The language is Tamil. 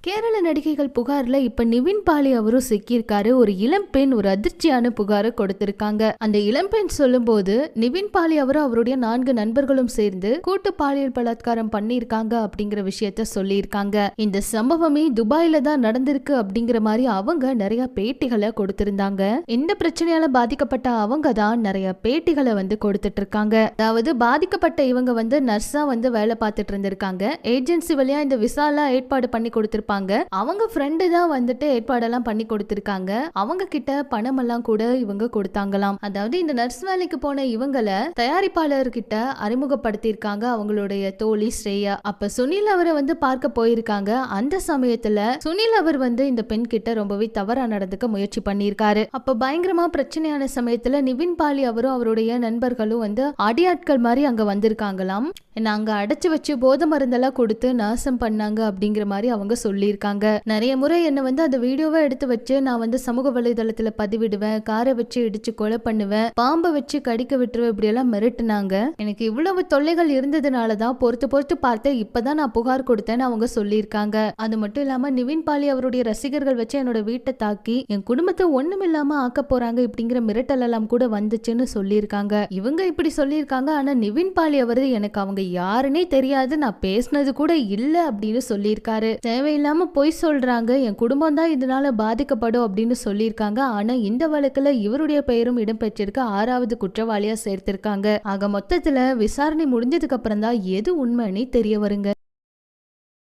கேரள நடிகைகள் புகார்ல இப்ப நிவின் பாலி அவரும் சிக்கியிருக்காரு. ஒரு இளம்பெண் ஒரு அதிர்ச்சியான புகாரை கொடுத்திருக்காங்க. அந்த இளம்பெண் சொல்லும் போது நிவின் பாலி அவரும் அவருடைய 4 நண்பர்களும் சேர்ந்து கூட்டு பாலியல் பலாத்காரம் பண்ணிருக்காங்க அப்படிங்கிற விஷயத்த சொல்லியிருக்காங்க. இந்த சம்பவமே துபாயில தான் நடந்திருக்கு அப்படிங்கிற மாதிரி அவங்க நிறைய பேட்டிகளை கொடுத்திருந்தாங்க. இந்த பிரச்சனையால பாதிக்கப்பட்ட அவங்க தான் நிறைய பேட்டிகளை கொடுத்துட்டு இருக்காங்க. அதாவது பாதிக்கப்பட்ட இவங்க நர்ஸா வேலை பார்த்துட்டு இருந்திருக்காங்க. ஏஜென்சி வழியா இந்த விசாலா ஏற்பாடு பண்ணி கொடுத்திருப்பாங்க. அவங்க ஃப்ரெண்டு தான் ஏற்பாடெல்லாம் பண்ணி கொடுத்திருக்காங்க. அவங்க கிட்ட பணம் எல்லாம் கூட இவங்க கொடுத்தாங்களாம். அதாவது இந்த நர்ஸ் வேலைக்கு போன இவங்கள தயாரிப்பாளர் கிட்ட அறிமுகப்படுத்தியிருக்காங்க அவங்களுடைய தோழி ஸ்ரேயா. அப்ப சுனில் அவரை பார்க்க போயிருக்காங்க. அந்த சமயத்துல சுனில் அவர் இந்த பெண் கிட்ட ரொம்பவே தவறா நடந்துக்க முயற்சி பண்ணியிருக்காரு. அப்ப பயங்கரமா பிரச்சனையான சமயத்துல நிவின் பாலி அவரும் அவருடைய நண்பர்களும் அடியாட்கள் மாதிரி அங்க வந்திருக்காங்களாம். நாங்க அடைச்சு வச்சு போதை மருந்தெல்லாம் கொடுத்து நாசம் பண்ணாங்க அப்படிங்கிற மாதிரி அவங்க சொல்லியிருக்காங்க. நிறைய முறை என்ன அந்த வீடியோவை எடுத்து வச்சு நான் சமூக வலைதளத்துல பதிவிடுவேன், காரை வச்சு இடிச்சு கொலை பண்ணுவேன், பாம்பை வச்சு கடிக்க விட்டுருவேன், இப்படி எல்லாம் மிரட்டுனாங்க. எனக்கு இவ்வளவு தொல்லைகள் இருந்ததுனாலதான் பொறுத்து பார்த்தேன், இப்பதான் நான் புகார் கொடுத்தேன்னு அவங்க சொல்லியிருக்காங்க. அது மட்டும் இல்லாம நிவின் பாலி அவருடைய ரசிகர்கள் வச்சு என்னோட வீட்டை தாக்கி என் குடும்பத்தை ஒண்ணும் இல்லாம ஆக்க போறாங்க இப்படிங்கிற மிரட்டல் எல்லாம் கூட வந்துச்சுன்னு சொல்லியிருக்காங்க. இவங்க இப்படி சொல்லியிருக்காங்க. ஆனா நிவின் பாலி அவரு எனக்கு அவங்க யாருன்னே தெரியாது, நான் பேசினது கூட இல்ல அப்படின்னு சொல்லியிருக்காரு. தேவையில்லாம பொய் சொல்றாங்க, என் குடும்பம் தான் இதனால பாதிக்கப்படும் அப்படின்னு சொல்லியிருக்காங்க. ஆனா இந்த வழக்குல இவருடைய பெயரும் இடம்பெற்றிருக்க 6வது குற்றவாளியா சேர்த்திருக்காங்க. ஆக மொத்தத்துல விசாரணை முடிஞ்சதுக்கு அப்புறம் தான் எது உண்மைன்னு தெரிய வருங்க.